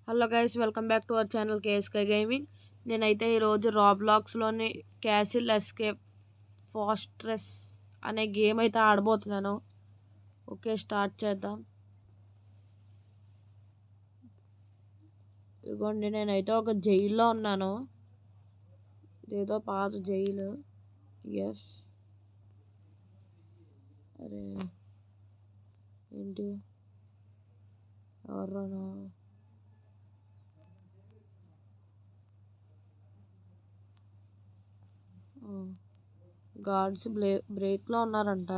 Hello guys, welcome back to our channel KSK gaming. నేనైతే ఈరోజు రాబ్లాక్స్లోని castle escape ఫాస్ట్రెస్ అనే game అయితే ఆడబోతున్నాను. ఓకే, స్టార్ట్ చేద్దాం. ఇదిగోండి, నేనైతే ఒక జైల్లో ఉన్నాను. ఇదేదో పాత జైలు. ఎస్. అరే ఏంటి, ఎవరన్నా గార్డ్స్ బ్రేక్లో ఉన్నారంట.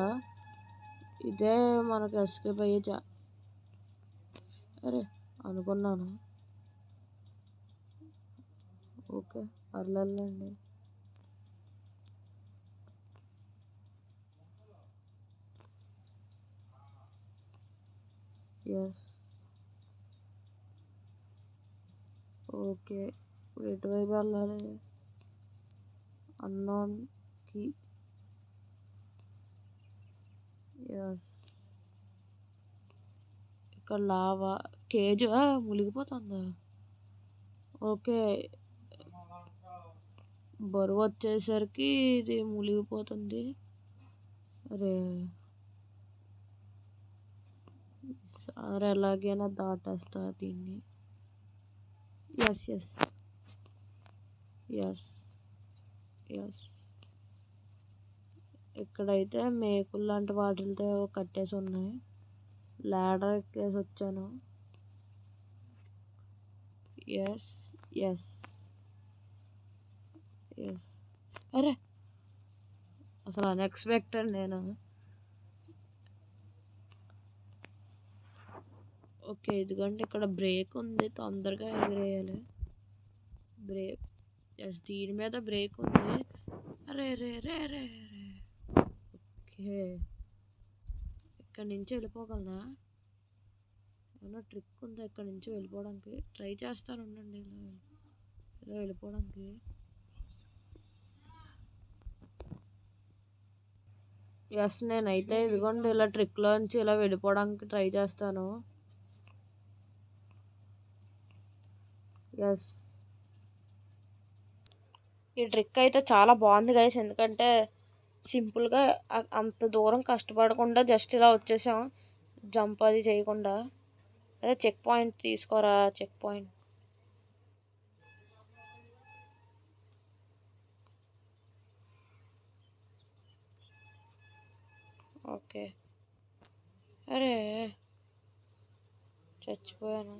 ఇదే మనకు ఎస్కేప్ అయ్యే అరే అనుకున్నాను. ఓకే, పర్లేదులేండి. ఎస్. ఓకే, ఇప్పుడు ఎటువైపు వెళ్ళాలి? అన్నోన్కి. ఎస్. ఇక్కడ లావా కేజ్ మునిగిపోతుందా? ఓకే, బరువు వచ్చేసరికి ఇది మునిగిపోతుంది. అరే సరే, ఎలాగైనా దాటేస్తా దీన్ని. Yes yes yes yes. ఇక్కడైతే మేకులు లాంటి వాటితో కట్టేసి ఉన్నాయి. లాడర్ ఎక్కేసి వచ్చాను. Yes yes yes. అరే అసలు అన్ఎక్స్పెక్టెడ్ నేను. ఓకే, ఇదిగోండి, ఇక్కడ బ్రేక్ ఉంది, తొందరగా ఎగిరేయాలి. బ్రేక్. ఎస్, దీని మీద బ్రేక్ ఉంది. అరే రే రే రే రే. ఓకే, ఇక్కడి నుంచి వెళ్ళిపోగలనా? ఏమన్నా ట్రిక్ ఉందా ఇక్కడి నుంచి వెళ్ళిపోవడానికి? ట్రై చేస్తాను, ఉండండి. ఇలా వెళ్ళిపోవడానికి. ఎస్, నేనైతే ఇదిగోండి ఇలా ట్రిక్లోంచి ఇలా వెళ్ళిపోవడానికి ట్రై చేస్తాను. ఎస్, ఈ ట్రిక్ అయితే చాలా బాగుంది గైస్. ఎందుకంటే సింపుల్గా అంత దూరం కష్టపడకుండా జస్ట్ ఇలా వచ్చేసాం, జంప్ అది చేయకుండా. అదే చెక్ పాయింట్ తీసుకోరా, చెక్ పాయింట్. ఓకే. అరే చచ్చిపోయాను.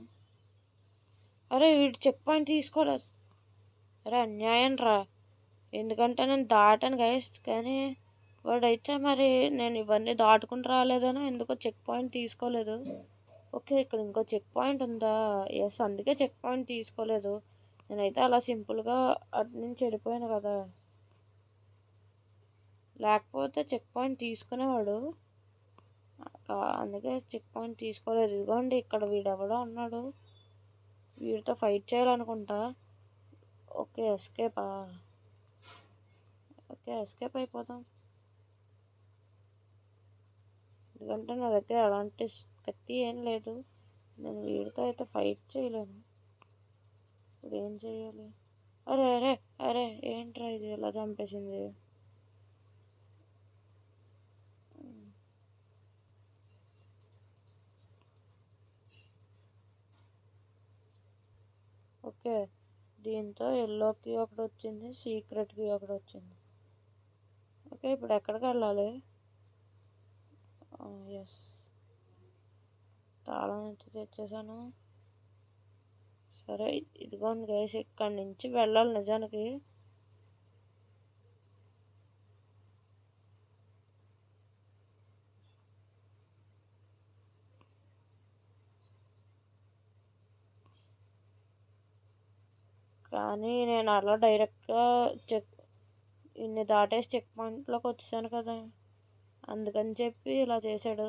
అరే వీడు చెక్ పాయింట్ తీసుకోలేదు. అరే అన్యాయం రా. ఎందుకంటే నేను దాటాను గైస్, కానీ వాడైతే మరి నేను ఇవన్నీ దాటుకుని రాలేదనో ఎందుకో చెక్ పాయింట్ తీసుకోలేదు. ఓకే, ఇక్కడ ఇంకో చెక్ పాయింట్ ఉందా? ఎస్, అందుకే చెక్ పాయింట్ తీసుకోలేదు. నేనైతే అలా సింపుల్గా అటు నుంచి వెళ్ళిపోయాను కదా, లేకపోతే చెక్ పాయింట్ తీసుకునేవాడు. అందుకే చెక్ పాయింట్ తీసుకోలేదు. ఇదిగోండి, ఇక్కడ వీడెవడో ఉన్నాడు, వీడితో ఫైట్ చేయాలనుకుంటా. ఓకే, ఎస్కేపా? ఓకే, ఎస్కేప్ అయిపోతాం. ఎందుకంటే నా దగ్గర అలాంటి కత్తి ఏం లేదు. నేను వీడితో అయితే ఫైట్ చేయలేను. ఇప్పుడు ఏం చేయాలి? అరే అరే అరే, ఏంట్రా ఇది ఎలా చంపేసింది? ఓకే, దీంతో ఎల్లోకి ఒకటి వచ్చింది, సీక్రెట్కి ఒకటి వచ్చింది. ఓకే, ఇప్పుడు ఎక్కడికి వెళ్ళాలి? ఎస్, తాళం అయితే తెచ్చేసాను. సరే, ఇదిగోండి గైస్, ఇక్కడి నుంచి వెళ్ళాలి నిజానికి. కానీ నేను అలా డైరెక్ట్గా ఇన్ని దాటేసి చెక్ పాయింట్లోకి వచ్చేసాను కదా, అందుకని చెప్పి ఇలా చేశాడు.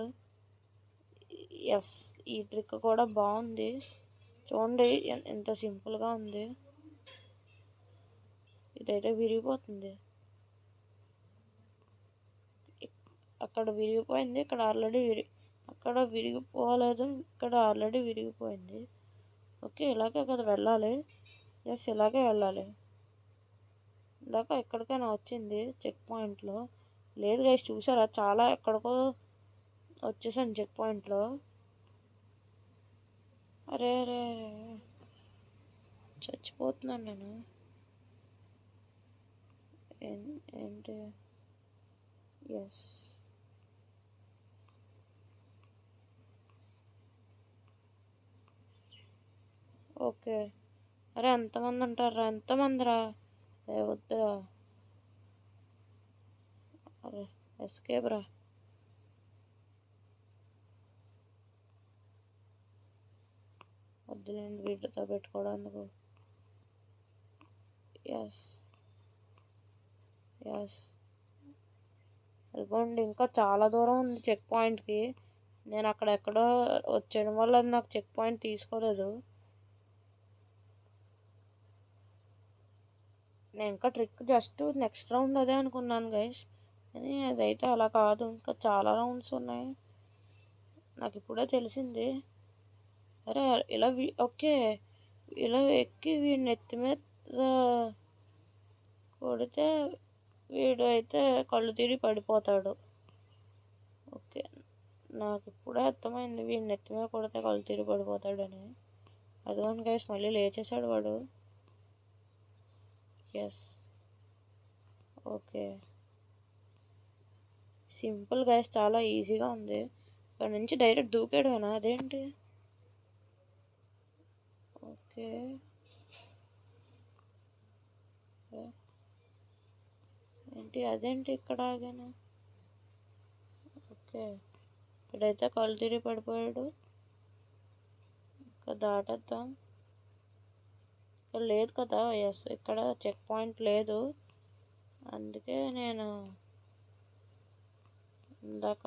ఎస్, ఈ ట్రిక్ కూడా బాగుంది. చూడండి ఎంత సింపుల్గా ఉంది. ఇదైతే విరిగిపోతుంది. అక్కడ విరిగిపోయింది, ఇక్కడ ఆల్రెడీ అక్కడ విరిగిపోలేదు, ఇక్కడ ఆల్రెడీ విరిగిపోయింది. ఓకే, ఇలాగే కదా వెళ్ళాలి. ఎస్, ఇలాగే వెళ్ళాలి. ఇందాక ఎక్కడికైనా వచ్చింది చెక్ పాయింట్లో. లేదు గైస్, చూసారా, చాలా ఎక్కడికో వచ్చేసాను చెక్ పాయింట్లో. అరే అరే అరే, చచ్చిపోతున్నాను నేను. ఏంటి? ఎస్. ఓకే. అరే ఎంతమంది ఉంటారా? ఎంతమంది రా? వద్దురా. అరే ఎస్కేప్ రా. వద్దులేండి వీటితో పెట్టుకోవడానికి. Yes yes. ఇదిగోండి, ఇంకా చాలా దూరం ఉంది చెక్ పాయింట్కి. నేను అక్కడెక్కడో వచ్చేయడం వల్ల అది నాకు చెక్ పాయింట్ తీసుకోలేదు. నేను ఇంకా ట్రిక్ జస్ట్ నెక్స్ట్ రౌండ్ అదే అనుకున్నాను గైస్, కానీ అదైతే అలా కాదు, ఇంకా చాలా రౌండ్స్ ఉన్నాయి. నాకు ఇప్పుడే తెలిసింది. అరే ఇలా ఓకే, ఇలా ఎక్కి వీడిని ఎత్తి మీద కొడితే వీడు అయితే కళ్ళు తిరిగి పడిపోతాడు. ఓకే, నాకు ఇప్పుడే అర్థమైంది వీడిని ఎత్తి మీద కొడితే కళ్ళు తిరిగి పడిపోతాడని. అదిగోండి గైస్, మళ్ళీ లేచేసాడు వాడు. ఎస్. ఓకే, సింపుల్ గైస్, చాలా ఈజీగా ఉంది. ఇక్కడ నుంచి డైరెక్ట్ దూకేయడమేనా? అదేంటి? ఓకే. ఏంటి అదేంటి ఇక్కడ ఆగాను? ఓకే, ఇక్కడైతే కళ్ళు తిరిగి పడిపోయాడు. ఇంకా దాటేద్దాం. ఇక్కడ లేదు కదా. ఎస్, ఇక్కడ చెక్ పాయింట్ లేదు, అందుకే నేను ఇందాక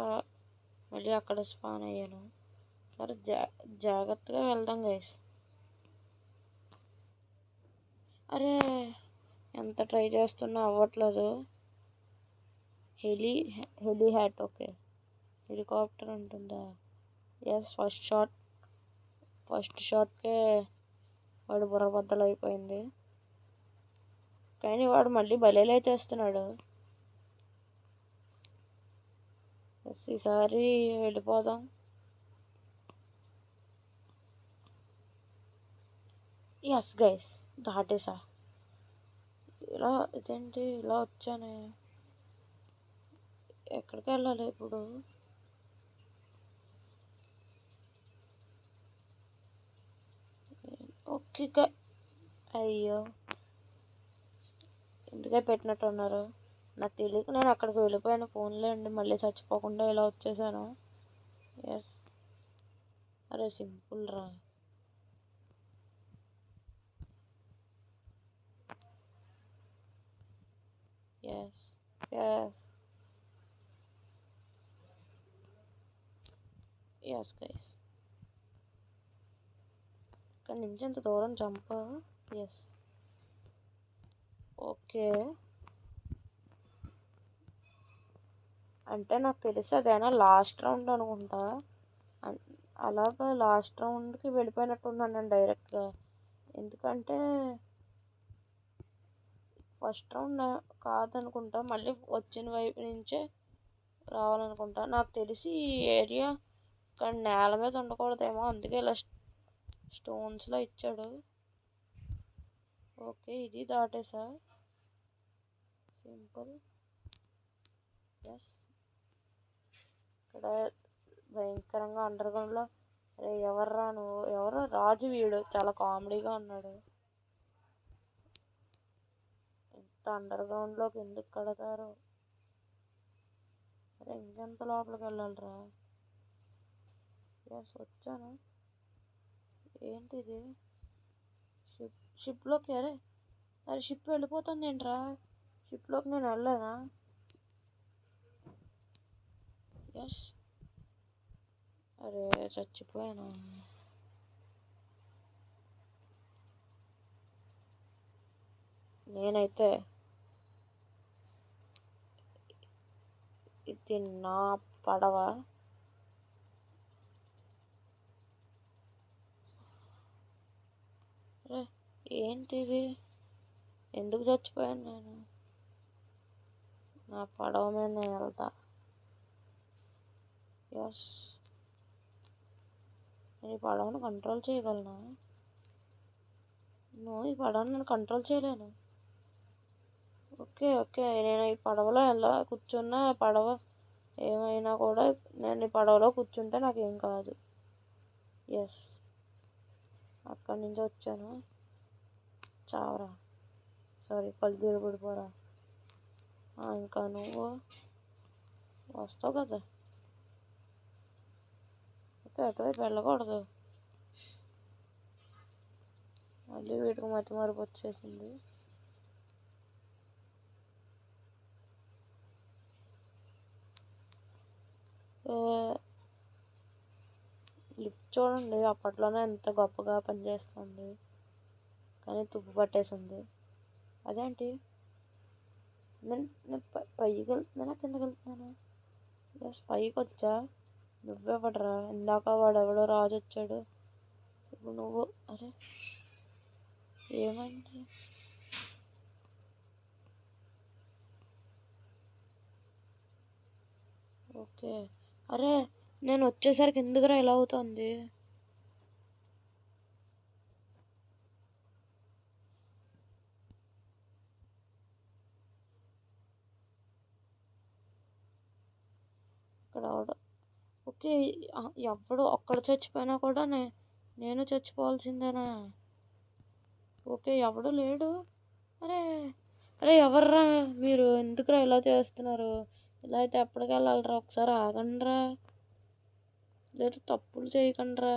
మళ్ళీ అక్కడ స్పాన్ అయ్యాను. సరే, జాగ్రత్తగా వెళ్దాం గైస్. అరే ఎంత ట్రై చేస్తున్నా అవ్వట్లేదు. Heli hat. ఓకే, హెలికాప్టర్ ఉంటుందా? ఎస్, ఫస్ట్ షాట్కే వాడు బుర్రబద్దలు అయిపోయింది. కానీ వాడు మళ్ళీ బలేలే చేస్తున్నాడు. ఎస్, ఈసారి వెళ్ళిపోదాం. ఎస్ గైస్, దాటేసా. ఇలా ఇదేంటి ఇలా వచ్చానే? ఎక్కడికి వెళ్ళాలి ఇప్పుడు? ఓకే. అయ్యో, ఎందుకే పెట్టినట్టున్నారు. నాకు తెలియక నేను అక్కడికి వెళ్ళిపోయాను. ఫోన్లే అండి, మళ్ళీ చచ్చిపోకుండా ఇలా వచ్చేసాను. ఎస్. అరే సింపుల్ రా. ఎస్ ఎస్ ఎస్ గైస్, ఇక్కడ నుంచి ఎంత దూరం జంప్. ఎస్. ఓకే, అంటే నాకు తెలిసి అదేనా లాస్ట్ రౌండ్ అనుకుంటా. అలాగా లాస్ట్ రౌండ్కి వెళ్ళిపోయినట్టున్నాను నేను డైరెక్ట్గా. ఎందుకంటే ఫస్ట్ రౌండ్ కాదనుకుంటా, మళ్ళీ వచ్చిన వైపు నుంచే రావాలనుకుంటా. నాకు తెలిసి ఈ ఏరియా ఇక్కడ నేల మీద ఉండకూడదేమో, అందుకే ఇలా స్టోన్స్లో ఇచ్చాడు. ఓకే, ఇది దాటేసా. సింపుల్. ఎస్. ఇక్కడ భయంకరంగా అండర్ గ్రౌండ్లో. అరే ఎవర్రా నువ్వు? ఎవరో రాజు, వీడు చాలా కామెడీగా ఉన్నాడు. ఎంత అండర్ గ్రౌండ్లోకి ఎందుకు కడతారు? అరే ఇంకెంత లోపలికి వెళ్ళాలిరా? ఎస్, వచ్చాను. ఏంటిది? షిప్లోకి. అరే అరే షిప్ వెళ్ళిపోతుంది ఏంట్రా? షిప్లోకి నేను వెళ్ళానా? ఎస్. అరే చచ్చిపోయాను. నేనైతే ఇది నా పడవ. అరే ఏంటిది, ఎందుకు చచ్చిపోయాను నేను? నా పడవ మీద నేను వెళ్తా. ఎస్, నేను ఈ పడవను కంట్రోల్ చేయగలను. ఈ పడవను నేను కంట్రోల్ చేయలేను. ఓకే ఓకే, నేను ఈ పడవలో ఎలా కూర్చున్నా పడవ ఏమైనా కూడా నేను ఈ పడవలో కూర్చుంటే నాకేం కాదు. ఎస్, అక్కడి నుంచి వచ్చాను. చావరా, సారీ కళ్ళు తిరగబడిపోరా. ఇంకా నువ్వు వస్తావు కదా. ఓకే, అటువైపు వెళ్ళకూడదు. మళ్ళీ వీటికి మతి మరపు వచ్చేసింది. లిఫ్ట్ చూడండి, అప్పట్లోనే ఎంత గొప్పగా పనిచేస్తుంది, కానీ తుప్పు పట్టేసింది. అదేంటి, నేను పైకి వెళ్తున్నానా కిందకి వెళ్తున్నానా? ఎస్, పైకి వచ్చా. నువ్వెవడరా? ఇందాక వాడెవడో రాజు వచ్చాడు, ఇప్పుడు నువ్వు. అరే ఏమైంది? ఓకే, అరే నేను వచ్చేసరికి ఎందుకురా ఇలా అవుతుంది? ఇక్కడ ఓకే, ఎవడు ఒక్కడ చచ్చిపోయినా కూడా నేను చచ్చిపోవాల్సిందేనా? ఓకే, ఎవడు లేడు. అరే అరే ఎవర్రా మీరు? ఎందుకురా ఇలా చేస్తున్నారు? ఇలా అయితే ఎప్పటికి వెళ్ళాలరా? ఒకసారి ఆగండిరా, లేదు తప్పులు చేయకండిరా.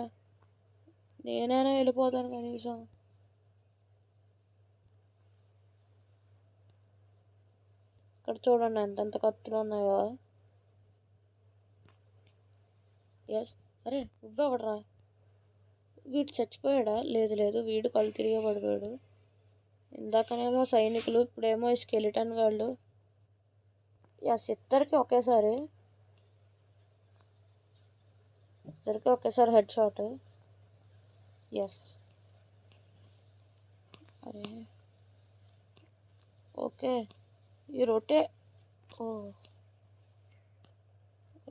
నేనైనా వెళ్ళిపోతాను కనీసం. ఇక్కడ చూడండి ఎంతెంత కత్తులు ఉన్నాయో. ఎస్, అరే నువ్వెవడరా? వీడు చచ్చిపోయాడా? లేదు లేదు, వీడు కళ్ళు తిరిగే పడిపోయాడు. ఇందాకనేమో సైనికులు, ఇప్పుడేమో ఈ స్కెలిటన్ గాళ్ళు. ఎస్, ఇద్దరికి ఒకేసారి హెడ్ షాట్. ఎస్, అరే ఓకే, ఈ ఓ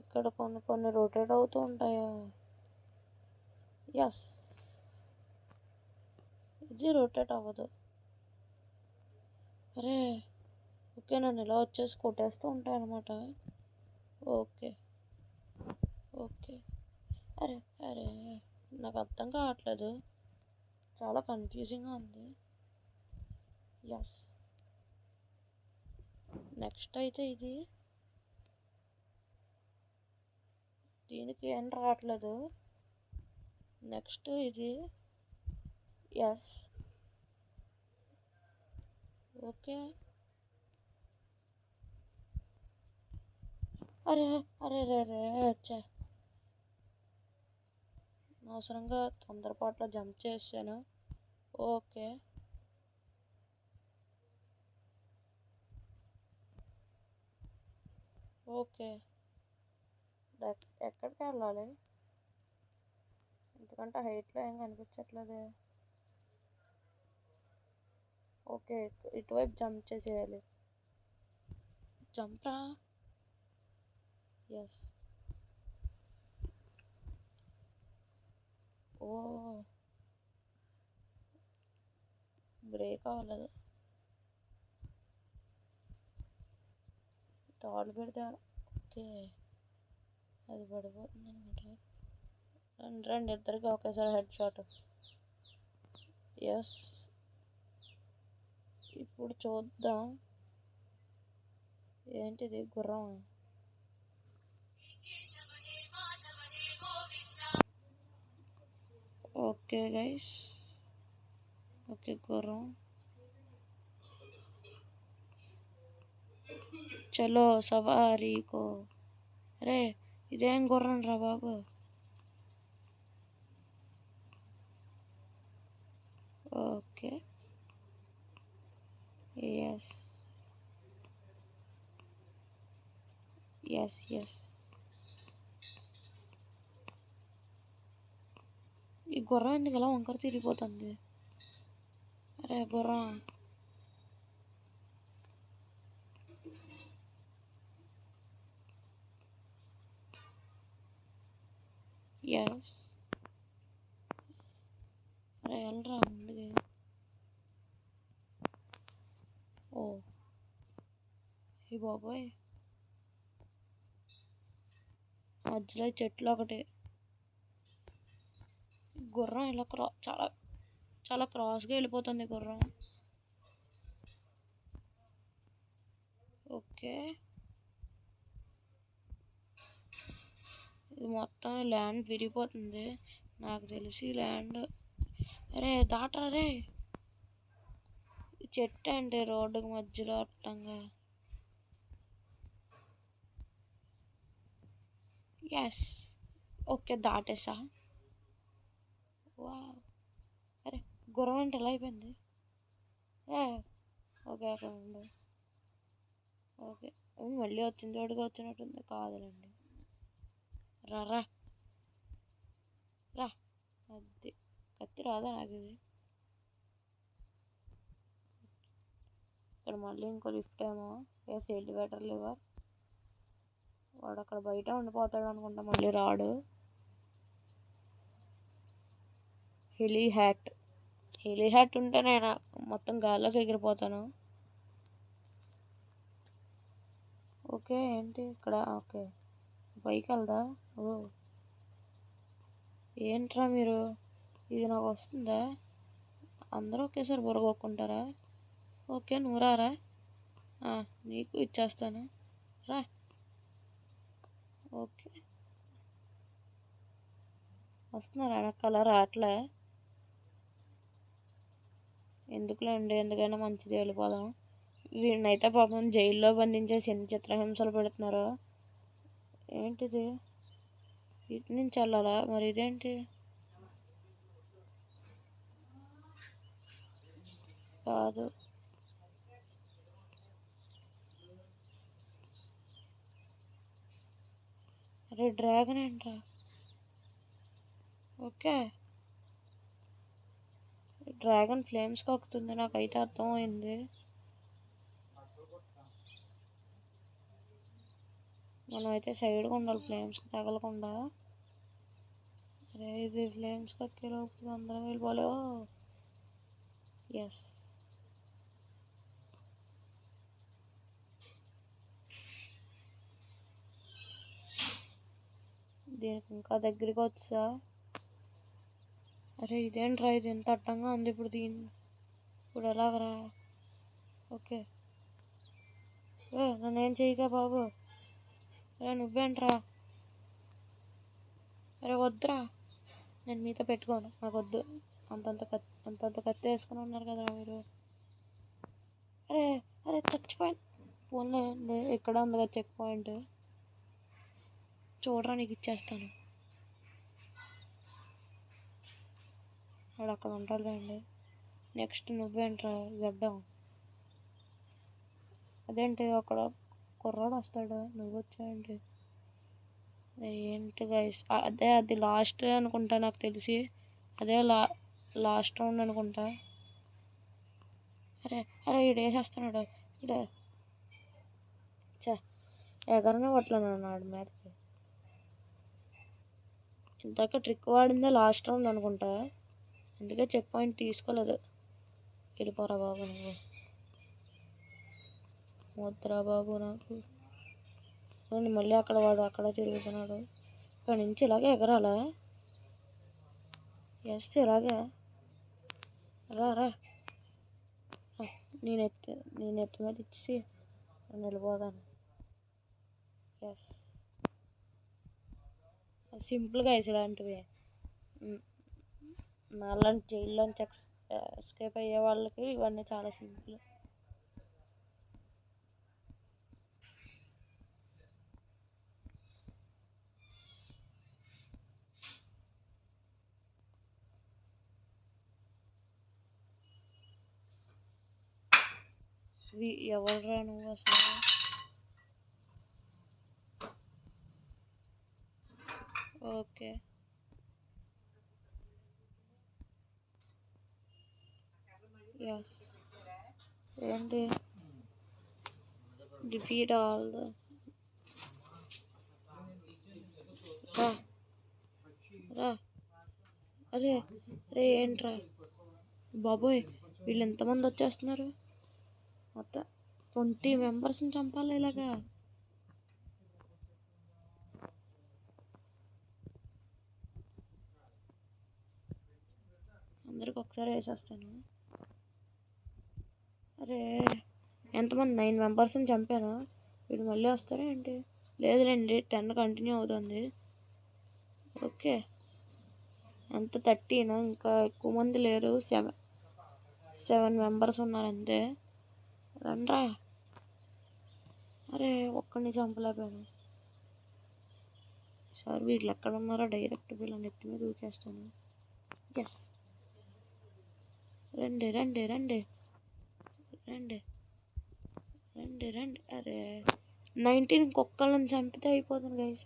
ఇక్కడ కొన్ని రొటేట్ అవుతూ ఉంటాయా? ఎస్, ఇది రొటేట్ అవ్వదు. అరే ఓకే, నన్ను ఇలా వచ్చేసి కొట్టేస్తూ ఉంటాయి అన్నమాట. ఓకే ఓకే, అరే అరే నాకు అర్థం కావట్లేదు, చాలా కన్ఫ్యూజింగ్గా ఉంది. ఎస్, నెక్స్ట్ అయితే ఇది, దీనికి ఏం రావట్లేదు. నెక్స్ట్ ఇది. ఎస్, ఓకే, అరే అరే రే రే వచ్చా, అనవసరంగా తొందరపాట్లో జంప్ చేశాను. ఓకే ఓకే, ఎక్కడికి వెళ్ళాలి? ఎందుకంటే హైట్లో ఏం కనిపించట్లేదు. ఓకే, ఇటువైపు జంప్ చేసేయాలి. జంప్ రా. ఎస్, ఓ బ్రేక్ అవ్వలేదు. తాడు పెడితే ఓకే, అది పడిపోతుంది అనమాట. రండి ఇద్దరికి ఒకేసారి హెడ్ షాట్. ఎస్, ఇప్పుడు చూద్దాం. ఏంటిది, గుర్రం? ఓకే గైస్, ఓకే గుర్రం, చలో సవారీకో. అరే ఇదేం గుర్రం రా బాబు? ఓకే ఎస్ ఎస్ ఎస్, ఈ గుర్రం ఎందుకు ఇలా వంకర తిరిగిపోతుంది? అరే గుర్రం ఎస్. అరే వెళ్ళరా ముందుగా. ఓ ఈ బాబోయ్, మధ్యలో చెట్లు ఒకటి. గుర్రం ఇలా చాలా చాలా క్రాస్గా వెళ్ళిపోతుంది గుర్రం. ఓకే, ఇది మొత్తం ల్యాండ్ విరిగిపోతుంది నాకు తెలిసి. ల్యాండ్ అరే దాటరా రే. చెట్టు అంటే రోడ్డుకి మధ్యలో అట్టంగా. Yes, okay దాటేసా. వా, అరే గుర్రం అంటే ఎలా అయిపోయింది. ఏ ఓకే అక్కడ ఉండు. ఓకే మళ్ళీ వచ్చింది తోడుగా వచ్చినట్టుంది. కాదులేండి, రా రా రా. అది కత్తి రాదా నాకు ఇది. ఇక్కడ మళ్ళీ ఇంకో లిఫ్ట్ ఏమో. Yes elevator lever. వాడు అక్కడ బయట ఉండిపోతాడు అనుకుంటా, మళ్ళీ రాడు. Heli hat. హెలీ హ్యాట్ ఉంటే నేను మొత్తం గాల్లోకి ఎగిరిపోతాను. ఓకే ఏంటి ఇక్కడ. ఓకే పైకి వెళ్దా. ఓ ఏంట్రా మీరు, ఇది నాకు వస్తుందా. అందరూ ఒకేసారి బుర్రగొక్కుంటారా. ఓకే నువ్వు రారా, నీకు ఇచ్చేస్తాను రా. ఓకే వస్తున్నారా వెనకాల. రావట్లే ఎందుకులేండి, ఎందుకైనా మంచిది వెళ్ళిపోదాం. వీడినైతే పాపం జైల్లో బంధించేసి ఎన్ని చిత్రహింసలు పెడుతున్నారు. ఏంటిది, ఇటు నుంచి వెళ్ళాలా మరి. ఇదేంటి కాదు. అరే డ్రాగన్ ఏంట్రా. ఓకే డ్రాగన్ ఫ్లేమ్స్ కక్కుతుంది, నాకైతే అర్థమైంది. మనం అయితే సైడ్గా ఉండాలి ఫ్లేమ్స్కి తగలకుండా. అరే ఇది ఫ్లేమ్స్ కక్కేలోపు అందరం వెళ్ళిపోలే. ఎస్ దీనికి ఇంకా దగ్గరికి వచ్చా. అరే ఇదేంట్రా, ఇది ఎంత అడ్డంగా ఉంది. ఇప్పుడు ఎలాగరా. ఓకే నన్నేం చెయ్యగా బాబు. అరే నువ్వేంట్రా. అరే వద్దురా, నేను మీతో పెట్టుకోను, నాకు వద్దు. అంతంత కత్తి వేసుకుని ఉన్నారు కదా మీరు. అరే అరే చచ్చిపోయాను. ఫోన్లే ఎక్కడ ఉంది కదా చెక్ పాయింట్. చూడరా నీకు ఇచ్చేస్తాను. వాడు అక్కడ ఉంటాడులేండి. నెక్స్ట్ నువ్వేంట్రా గడ్డం. అదేంటి అక్కడ కుర్రాడు వస్తాడు, నువ్వు వచ్చాయండి. ఏంటి గైస్, అది లాస్ట్ అనుకుంటా నాకు తెలిసి. అదే లాస్ట్ రౌండ్ అనుకుంటా. అరే అరే ఈడు వేసేస్తున్నాడు. ఈడ ఎగరనే పట్టలేను వాడి మీదకి. ఇందాక ట్రిక్ వాడిందే లాస్ట్ రౌండ్ అనుకుంటా, అందుకే చెక్ పాయింట్ తీసుకోలేదు. వెళ్ళిపోరా బాబు నువ్వు. వద్దురా బాబు నాకు. మళ్ళీ అక్కడ వాడు అక్కడ తిరుగుతున్నాడు. ఇక్కడ నుంచి ఇలాగే ఎగరాలా. ఎస్ ఇలాగే. రా రా, నేను ఎత్తి మీద ఇచ్చేసి నేను వెళ్ళిపోతాను. ఎస్ సింపుల్గా వేసి ఇలాంటివి నాలాంటి జైల్లోంచి ఎస్కేప్ అయ్యే వాళ్ళకి ఇవన్నీ చాలా సింపుల్. ఎవర్రా నువ్వు అసలు. Okay yes. ఏంటి డిఫీట్ ఆల్ రా. రా అరే రే ఏంట్రా బాబోయ్, వీళ్ళు ఎంతమంది వచ్చేస్తున్నారు? మొత్తం 20 మెంబర్స్ని చంపాలి ఇలాగా. అందరికి ఒకసారి వేసేస్తాను. అరే ఎంతమంది 9 మెంబర్స్ని చంపాను. వీడు మళ్ళీ వస్తారా ఏంటి? లేదులేండి, 10 కంటిన్యూ అవుతుంది. ఓకే, ఎంత 13? ఇంకా ఎక్కువ మంది లేరు. 7 మెంబర్స్ ఉన్నారు అంతే. రండ్రా. అరే ఒక్కడిని చంపలేకపోయాను. సార్ వీళ్ళు ఎక్కడ ఉన్నారో డైరెక్ట్ వీళ్ళని ఎత్తి మీద దూకేస్తాను. ఎస్, రండి రండి రండి రండి రండి రండి. అరే 19 కుక్కలను చంపితే అయిపోతుంది గైస్.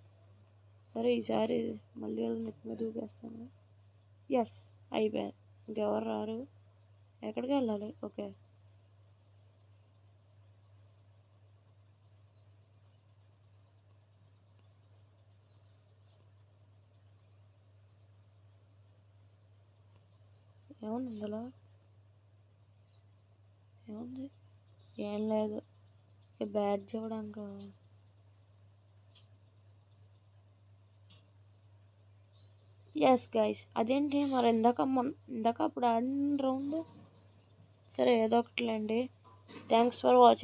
సరే ఈసారి మళ్ళీ వాళ్ళని ఎత్తి మీద దూకేస్తాను. ఎస్, అయిపోయారు. ఇంకెవరు రారు. ఎక్కడికి వెళ్ళాలి? ఓకే, ఏముంది ఇందులో? ఏముంది? ఏం లేదు, బ్యాడ్జ్ ఇవ్వడానికి. ఎస్ గైస్, అదేంటి మరి ఇందాక అప్పుడు ఆడిన రౌండ్. సరే ఏదో ఒకటిలేండి. Thanks for watching.